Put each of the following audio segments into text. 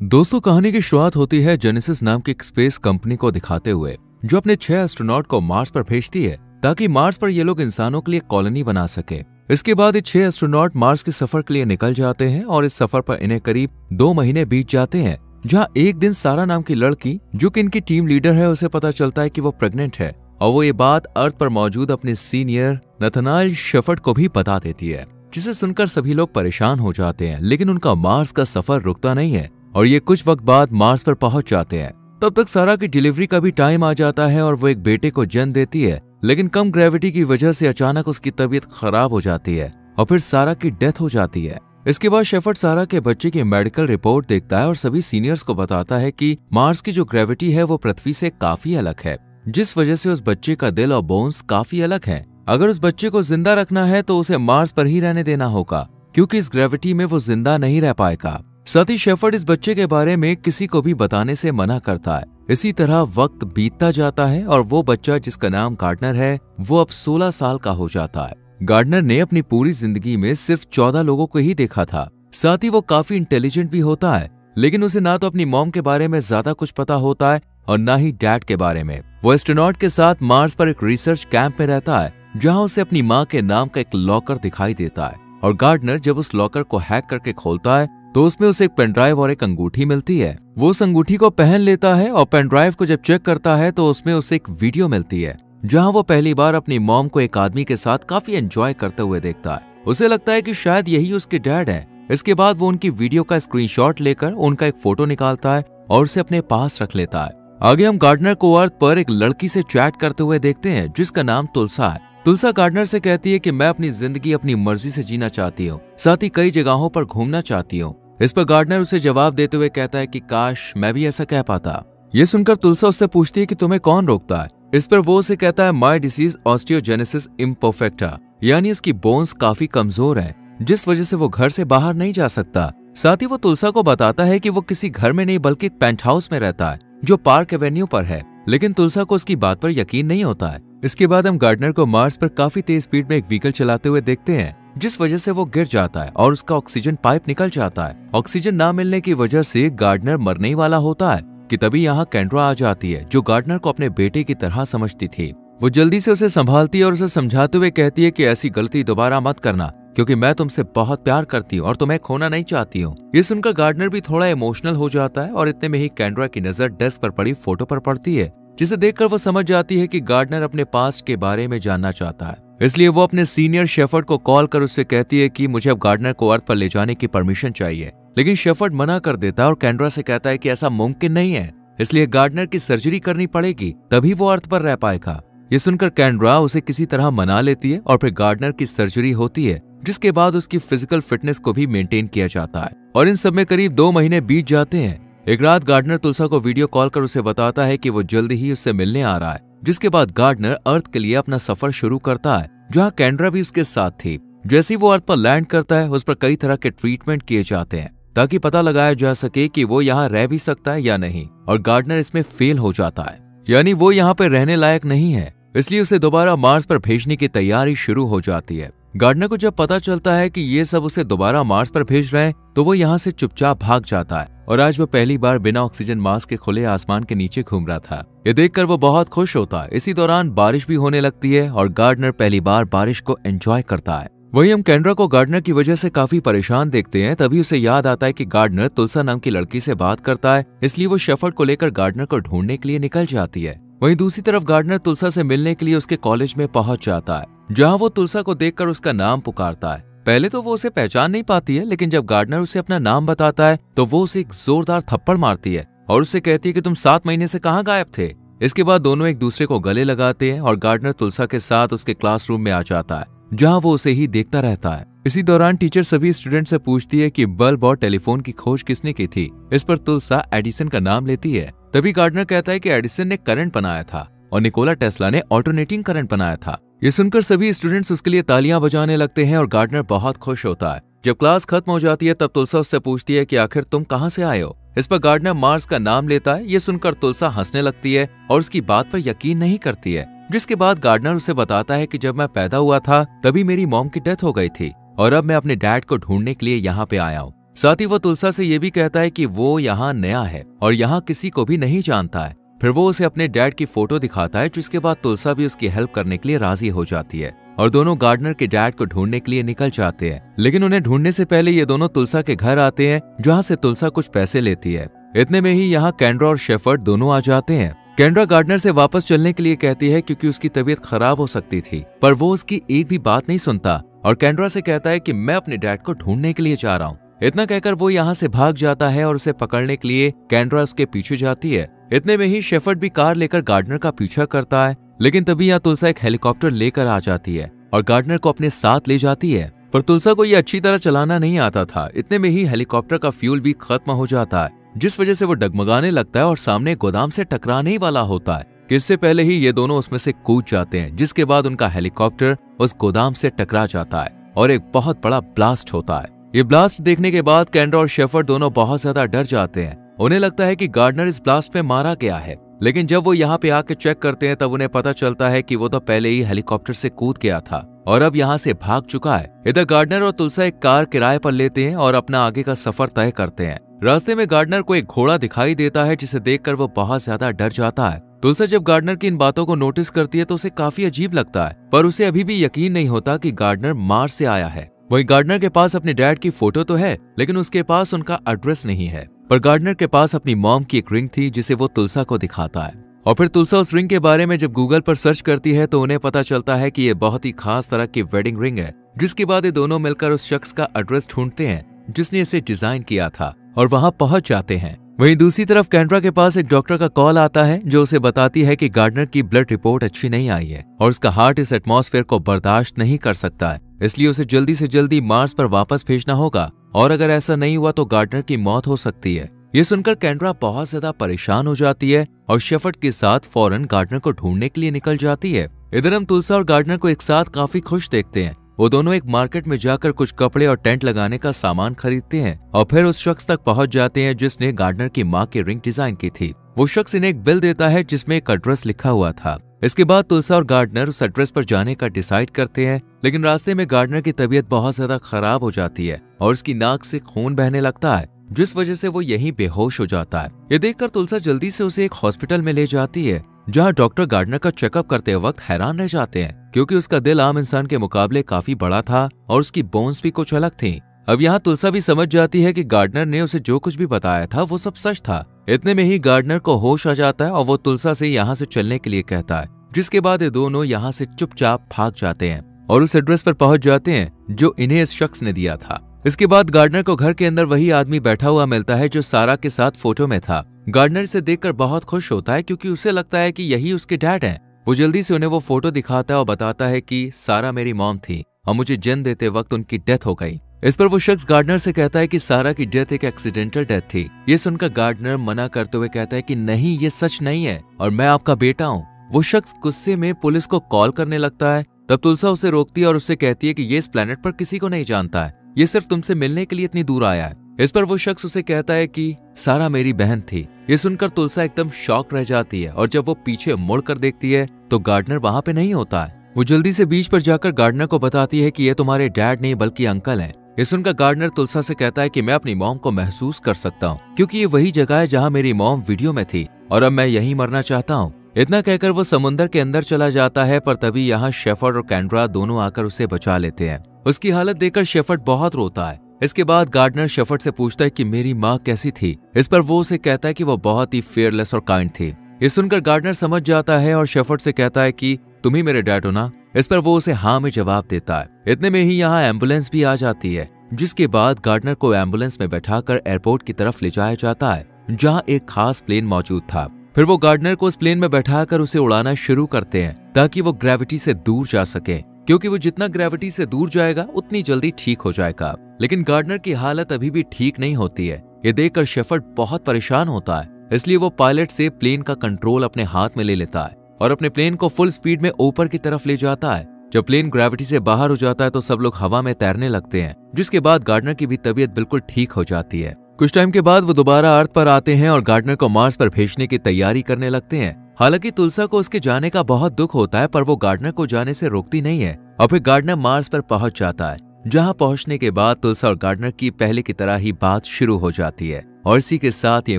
दोस्तों, कहानी की शुरुआत होती है जेनेसिस नाम की एक स्पेस कंपनी को दिखाते हुए, जो अपने 6 एस्ट्रोनॉट को मार्स पर भेजती है ताकि मार्स पर ये लोग इंसानों के लिए कॉलोनी बना सके। इसके बाद ये 6 एस्ट्रोनॉट मार्स के सफर के लिए निकल जाते हैं और इस सफर पर इन्हें करीब 2 महीने बीत जाते हैं, जहां एक दिन सारा नाम की लड़की, जो कि इनकी टीम लीडर है, उसे पता चलता है कि वो प्रेग्नेंट है और वो ये बात अर्थ पर मौजूद अपने सीनियर नथनाएल शेफर्ड को भी बता देती है, जिसे सुनकर सभी लोग परेशान हो जाते हैं। लेकिन उनका मार्स का सफर रुकता नहीं है और ये कुछ वक्त बाद मार्स पर पहुंच जाते हैं। तब तक सारा की डिलीवरी का भी टाइम आ जाता है और वो एक बेटे को जन्म देती है, लेकिन कम ग्रेविटी की वजह से अचानक उसकी तबीयत खराब हो जाती है और फिर सारा की डेथ हो जाती है। इसके बाद शेफर्ड सारा के बच्चे की मेडिकल रिपोर्ट देखता है और सभी सीनियर्स को बताता है कि मार्स की जो ग्रेविटी है वो पृथ्वी से काफी अलग है, जिस वजह से उस बच्चे का दिल और बोन्स काफी अलग है। अगर उस बच्चे को जिंदा रखना है तो उसे मार्स पर ही रहने देना होगा, क्योंकि इस ग्रेविटी में वो जिंदा नहीं रह पाएगा। साथ ही शेफर्ड इस बच्चे के बारे में किसी को भी बताने से मना करता है। इसी तरह वक्त बीतता जाता है और वो बच्चा, जिसका नाम गार्डनर है, वो अब 16 साल का हो जाता है। गार्डनर ने अपनी पूरी जिंदगी में सिर्फ 14 लोगों को ही देखा था। साथ ही वो काफी इंटेलिजेंट भी होता है, लेकिन उसे ना तो अपनी मॉम के बारे में ज्यादा कुछ पता होता है और ना ही डैड के बारे में। वो एस्ट्रोनॉट के साथ मार्स पर एक रिसर्च कैंप में रहता है, जहाँ उसे अपनी माँ के नाम का एक लॉकर दिखाई देता है और गार्डनर जब उस लॉकर को हैक करके खोलता है तो उसमें उसे एक पेन ड्राइव और एक अंगूठी मिलती है। वो उस अंगूठी को पहन लेता है और पेन ड्राइव को जब चेक करता है तो उसमें उसे एक वीडियो मिलती है, जहां वो पहली बार अपनी मॉम को एक आदमी के साथ काफी एंजॉय करते हुए देखता है। उसे लगता है कि शायद यही उसके डैड हैं। इसके बाद वो उनकी वीडियो का स्क्रीनशॉट लेकर उनका एक फोटो निकालता है और उसे अपने पास रख लेता है। आगे हम गार्डनर को अर्थ पर एक लड़की से चैट करते हुए देखते हैं, जिसका नाम तुलसा है। तुलसा गार्डनर से कहती है कि मैं अपनी जिंदगी अपनी मर्जी से जीना चाहती हूँ, साथ ही कई जगहों पर घूमना चाहती हूँ। इस पर गार्डनर उसे जवाब देते हुए कहता है कि काश मैं भी ऐसा कह पाता। ये सुनकर तुलसा उससे पूछती है कि तुम्हें कौन रोकता है। इस पर वो उसे कहता है माई डिसीज ऑस्टियोजेनेसिस इम्परफेक्टा, यानी उसकी बोन्स काफी कमजोर है, जिस वजह से वो घर से बाहर नहीं जा सकता। साथ ही वो तुलसा को बताता है कि वो किसी घर में नहीं बल्कि एक पेंट हाउस में रहता है, जो पार्क एवेन्यू पर है। लेकिन तुलसा को उसकी बात पर यकीन नहीं होता है। इसके बाद हम गार्डनर को मार्स पर काफी तेज स्पीड में एक व्हीकल चलाते हुए देखते हैं, जिस वजह से वो गिर जाता है और उसका ऑक्सीजन पाइप निकल जाता है। ऑक्सीजन ना मिलने की वजह से गार्डनर मरने ही वाला होता है कि तभी यहाँ कैंड्रा आ जाती है, जो गार्डनर को अपने बेटे की तरह समझती थी। वो जल्दी से उसे संभालती है और उसे समझाते हुए कहती है कि ऐसी गलती दोबारा मत करना, क्योंकि मैं तुमसे बहुत प्यार करती हूँ और तुम्हें खोना नहीं चाहती हूँ। ये सुनकर गार्डनर भी थोड़ा इमोशनल हो जाता है और इतने में ही कैंड्रा की नजर डेस्क पर पड़ी फोटो पर पड़ती है, जिसे देखकर वो समझ जाती है कि गार्डनर अपने पास्ट के बारे में जानना चाहता है। इसलिए वो अपने सीनियर शेफर्ड को कॉल कर उससे कहती है कि मुझे अब गार्डनर को अर्थ पर ले जाने की परमिशन चाहिए। लेकिन शेफर्ड मना कर देता है और कैंड्रा से कहता है कि ऐसा मुमकिन नहीं है, इसलिए गार्डनर की सर्जरी करनी पड़ेगी, तभी वो अर्थ पर रह पाएगा। ये सुनकर कैंड्रा उसे किसी तरह मना लेती है और फिर गार्डनर की सर्जरी होती है, जिसके बाद उसकी फिजिकल फिटनेस को भी मेंटेन किया जाता है। और इन सब में करीब 2 महीने बीत जाते हैं। एक रात गार्डनर तुलसा को वीडियो कॉल कर उसे बताता है कि वो जल्दी ही उससे मिलने आ रहा है, जिसके बाद गार्डनर अर्थ के लिए अपना सफर शुरू करता है, जहाँ कैंड्रा भी उसके साथ थी। जैसे ही वो अर्थ पर लैंड करता है, उस पर कई तरह के ट्रीटमेंट किए जाते हैं ताकि पता लगाया जा सके कि वो यहाँ रह भी सकता है या नहीं, और गार्डनर इसमें फेल हो जाता है, यानी वो यहाँ पे रहने लायक नहीं है। इसलिए उसे दोबारा मार्स पर भेजने की तैयारी शुरू हो जाती है। गार्डनर को जब पता चलता है कि ये सब उसे दोबारा मार्स पर भेज रहे हैं, तो वो यहाँ से चुपचाप भाग जाता है और आज वो पहली बार बिना ऑक्सीजन मास्क के खुले आसमान के नीचे घूम रहा था। ये देखकर वो बहुत खुश होता है। इसी दौरान बारिश भी होने लगती है और गार्डनर पहली बार बारिश को एंजॉय करता है। वहीं हम कैंड्रा को गार्डनर की वजह से काफी परेशान देखते हैं। तभी उसे याद आता है कि गार्डनर तुलसा नाम की लड़की से बात करता है, इसलिए वो शेफर्ड को लेकर गार्डनर को ढूंढने के लिए निकल जाती है। वहीं दूसरी तरफ गार्डनर तुलसा से मिलने के लिए उसके कॉलेज में पहुंच जाता है, जहां वो तुलसा को देखकर उसका नाम पुकारता है। पहले तो वो उसे पहचान नहीं पाती है, लेकिन जब गार्डनर उसे अपना नाम बताता है तो वो उसे एक जोरदार थप्पड़ मारती है और उससे कहती है कि तुम 7 महीने से कहाँ गायब थे। इसके बाद दोनों एक दूसरे को गले लगाते हैं और गार्डनर तुलसा के साथ उसके क्लासरूम में आ जाता है, जहाँ वो उसे ही देखता रहता है। इसी दौरान टीचर सभी स्टूडेंट से पूछती है कि बल्ब और टेलीफोन की खोज किसने की थी। इस पर तुलसा एडिसन का नाम लेती है। तभी गार्डनर कहता है कि एडिसन ने करंट बनाया था और निकोला टेस्ला ने ऑल्टरनेटिंग करंट बनाया था। ये सुनकर सभी स्टूडेंट्स उसके लिए तालियां बजाने लगते हैं और गार्डनर बहुत खुश होता है। जब क्लास खत्म हो जाती है तब तुलसा उससे पूछती है कि आखिर तुम कहां से आए हो। इस पर गार्डनर मार्स का नाम लेता है। ये सुनकर तुलसा हंसने लगती है और उसकी बात पर यकीन नहीं करती है, जिसके बाद गार्डनर उसे बताता है कि जब मैं पैदा हुआ था तभी मेरी मॉम की डेथ हो गई थी और अब मैं अपने डैड को ढूंढने के लिए यहाँ पे आया हूँ। साथ ही वो तुलसा से ये भी कहता है कि वो यहाँ नया है और यहाँ किसी को भी नहीं जानता है। फिर वो उसे अपने डैड की फोटो दिखाता है, जिसके बाद तुलसा भी उसकी हेल्प करने के लिए राजी हो जाती है और दोनों गार्डनर के डैड को ढूंढने के लिए निकल जाते हैं। लेकिन उन्हें ढूंढने से पहले ये दोनों तुलसा के घर आते हैं, जहाँ से तुलसा कुछ पैसे लेती है। इतने में ही यहाँ केंड्रा और शेफर्ड दोनों आ जाते हैं। केंड्रा गार्डनर से वापस चलने के लिए कहती है क्योंकि उसकी तबीयत खराब हो सकती थी, पर वो उसकी एक भी बात नहीं सुनता और केंड्रा से कहता है कि मैं अपने डैड को ढूंढने के लिए जा रहा हूँ। इतना कहकर वो यहाँ से भाग जाता है और उसे पकड़ने के लिए केंड्रा उसके पीछे जाती है। इतने में ही शेफर्ड भी कार लेकर गार्डनर का पीछा करता है, लेकिन तभी यहाँ तुलसा एक हेलीकॉप्टर लेकर आ जाती है और गार्डनर को अपने साथ ले जाती है। पर तुलसा को ये अच्छी तरह चलाना नहीं आता था। इतने में ही हेलीकॉप्टर का फ्यूल भी खत्म हो जाता है, जिस वजह से वो डगमगाने लगता है और सामने गोदाम से टकराने ही वाला होता है कि इससे पहले ही ये दोनों उसमें से कूद जाते हैं, जिसके बाद उनका हेलीकॉप्टर उस गोदाम से टकरा जाता है और एक बहुत बड़ा ब्लास्ट होता है। ये ब्लास्ट देखने के बाद केंड्रा और शेफर्ड दोनों बहुत ज्यादा डर जाते हैं। उन्हें लगता है कि गार्डनर इस ब्लास्ट में मारा गया है, लेकिन जब वो यहाँ पे आके चेक करते हैं तब उन्हें पता चलता है कि वो तो पहले ही हेलीकॉप्टर से कूद गया था और अब यहाँ से भाग चुका है। इधर गार्डनर और तुलसा एक कार किराए पर लेते हैं और अपना आगे का सफर तय करते हैं। रास्ते में गार्डनर को एक घोड़ा दिखाई देता है, जिसे देखकर वो बहुत ज्यादा डर जाता है। तुलसा जब गार्डनर की इन बातों को नोटिस करती है तो उसे काफी अजीब लगता है, पर उसे अभी भी यकीन नहीं होता कि गार्डनर मार्स से आया है। वहीं गार्डनर के पास अपने डैड की फोटो तो है, लेकिन उसके पास उनका एड्रेस नहीं है। पर गार्डनर के पास अपनी मॉम की एक रिंग थी, जिसे वो तुलसा को दिखाता है और फिर तुलसा उस रिंग के बारे में जब गूगल पर सर्च करती है तो उन्हें पता चलता है कि ये बहुत ही खास तरह की वेडिंग रिंग है। जिसके बाद ये दोनों मिलकर उस शख्स का एड्रेस ढूंढते हैं जिसने इसे डिजाइन किया था और वहां पहुंच जाते हैं। वहीं दूसरी तरफ केंड्रा के पास एक डॉक्टर का कॉल आता है, जो उसे बताती है कि गार्डनर की ब्लड रिपोर्ट अच्छी नहीं आई है और उसका हार्ट इस एटमॉस्फेयर को बर्दाश्त नहीं कर सकता है, इसलिए उसे जल्दी से जल्दी मार्स पर वापस भेजना होगा और अगर ऐसा नहीं हुआ तो गार्डनर की मौत हो सकती है। ये सुनकर केंड्रा बहुत ज्यादा परेशान हो जाती है और शेफर्ड के साथ फौरन गार्डनर को ढूंढने के लिए निकल जाती है। इधर हम तुलसा और गार्डनर को एक साथ काफी खुश देखते हैं। वो दोनों एक मार्केट में जाकर कुछ कपड़े और टेंट लगाने का सामान खरीदते हैं और फिर उस शख्स तक पहुंच जाते हैं जिसने गार्डनर की मां की रिंग डिजाइन की थी। वो शख्स इन्हें एक बिल देता है जिसमें एक एड्रेस लिखा हुआ था। इसके बाद तुलसा और गार्डनर उस एड्रेस पर जाने का डिसाइड करते हैं, लेकिन रास्ते में गार्डनर की तबीयत बहुत ज्यादा खराब हो जाती है और उसकी नाक से खून बहने लगता है, जिस वजह से वो यहीं बेहोश हो जाता है। ये देखकर तुलसा जल्दी से उसे एक हॉस्पिटल में ले जाती है, जहां डॉक्टर गार्डनर का चेकअप करते वक्त हैरान रह जाते हैं क्योंकि उसका दिल आम इंसान के मुकाबले काफी बड़ा था और उसकी बोन्स भी कुछ अलग थी। अब यहाँ तुलसा भी समझ जाती है कि गार्डनर ने उसे जो कुछ भी बताया था वो सब सच था। इतने में ही गार्डनर को होश आ जाता है और वो तुलसा से यहाँ से चलने के लिए कहता है, जिसके बाद ये दोनों यहाँ से चुपचाप भाग जाते हैं और उस एड्रेस पर पहुंच जाते हैं जो इन्हें इस शख्स ने दिया था। इसके बाद गार्डनर को घर के अंदर वही आदमी बैठा हुआ मिलता है जो सारा के साथ फोटो में था। गार्डनर इसे देखकर बहुत खुश होता है क्योंकि उसे लगता है कि यही उसके डैड हैं। वो जल्दी से उन्हें वो फोटो दिखाता है और बताता है कि सारा मेरी मॉम थी और मुझे जन्म देते वक्त उनकी डेथ हो गई। इस पर वो शख्स गार्डनर से कहता है कि सारा की डेथ एक एक्सीडेंटल डेथ थी। ये सुनकर गार्डनर मना करते हुए कहता है कि नहीं, ये सच नहीं है और मैं आपका बेटा हूँ। वो शख्स गुस्से में पुलिस को कॉल करने लगता है। तब तुलसा उसे रोकती है और उससे कहती है कि ये इस प्लेनेट पर किसी को नहीं जानता है, ये सिर्फ तुमसे मिलने के लिए इतनी दूर आया है। इस पर वो शख्स उसे कहता है कि सारा मेरी बहन थी। ये सुनकर तुलसा एकदम शॉक रह जाती है और जब वो पीछे मुड़कर देखती है तो गार्डनर वहां पे नहीं होता है। वो जल्दी से बीच पर जाकर गार्डनर को बताती है कि ये तुम्हारे डैड नहीं बल्कि अंकल हैं। ये सुनकर गार्डनर तुलसा से कहता है कि मैं अपनी मॉम को महसूस कर सकता हूँ क्योंकि ये वही जगह है जहाँ मेरी मॉम वीडियो में थी और अब मैं यहीं मरना चाहता हूँ। इतना कहकर वो समुद्र के अंदर चला जाता है, पर तभी यहाँ शेफर्ड और केंड्रा दोनों आकर उसे बचा लेते हैं। उसकी हालत देखकर शेफर्ड बहुत रोता है। इसके बाद गार्डनर शेफर्ड से पूछता है कि मेरी माँ कैसी थी। इस पर वो उसे कहता है कि वो बहुत ही फेयरलेस और काइंड थी। ये सुनकर गार्डनर समझ जाता है और शेफर्ड से कहता है कि तुम ही मेरे डैड हो ना। इस पर वो उसे हाँ में जवाब देता है। इतने में ही यहाँ एम्बुलेंस भी आ जाती है, जिसके बाद गार्डनर को एम्बुलेंस में बैठाकर एयरपोर्ट की तरफ ले जाया जाता है, जहाँ एक खास प्लेन मौजूद था। फिर वो गार्डनर को उस प्लेन में बैठाकर उसे उड़ाना शुरू करते हैं ताकि वो ग्रेविटी से दूर जा सके, क्योंकि वो जितना ग्रेविटी से दूर जाएगा उतनी जल्दी ठीक हो जाएगा। लेकिन गार्डनर की हालत अभी भी ठीक नहीं होती है। ये देखकर शेफर्ड बहुत परेशान होता है, इसलिए वो पायलट से प्लेन का कंट्रोल अपने हाथ में ले लेता है और अपने प्लेन को फुल स्पीड में ऊपर की तरफ ले जाता है। जब प्लेन ग्रेविटी से बाहर हो जाता है तो सब लोग हवा में तैरने लगते हैं, जिसके बाद गार्डनर की भी तबीयत बिल्कुल ठीक हो जाती है। कुछ टाइम के बाद वो दोबारा अर्थ पर आते हैं और गार्डनर को मार्स पर भेजने की तैयारी करने लगते हैं। हालांकि तुलसा को उसके जाने का बहुत दुख होता है, पर वो गार्डनर को जाने से रोकती नहीं है और फिर गार्डनर मार्स पर पहुंच जाता है, जहां पहुंचने के बाद तुलसा और गार्डनर की पहले की तरह ही बात शुरू हो जाती है और इसी के साथ ये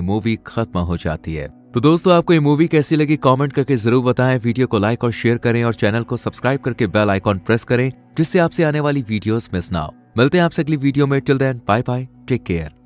मूवी खत्म हो जाती है। तो दोस्तों, आपको ये मूवी कैसी लगी कमेंट करके जरूर बताएं। वीडियो को लाइक और शेयर करें और चैनल को सब्सक्राइब करके बेल आइकॉन प्रेस करें जिससे आपसे आने वाली वीडियोस मिस ना हो। मिलते हैं आपसे अगली वीडियो में। Till then bye bye, take care.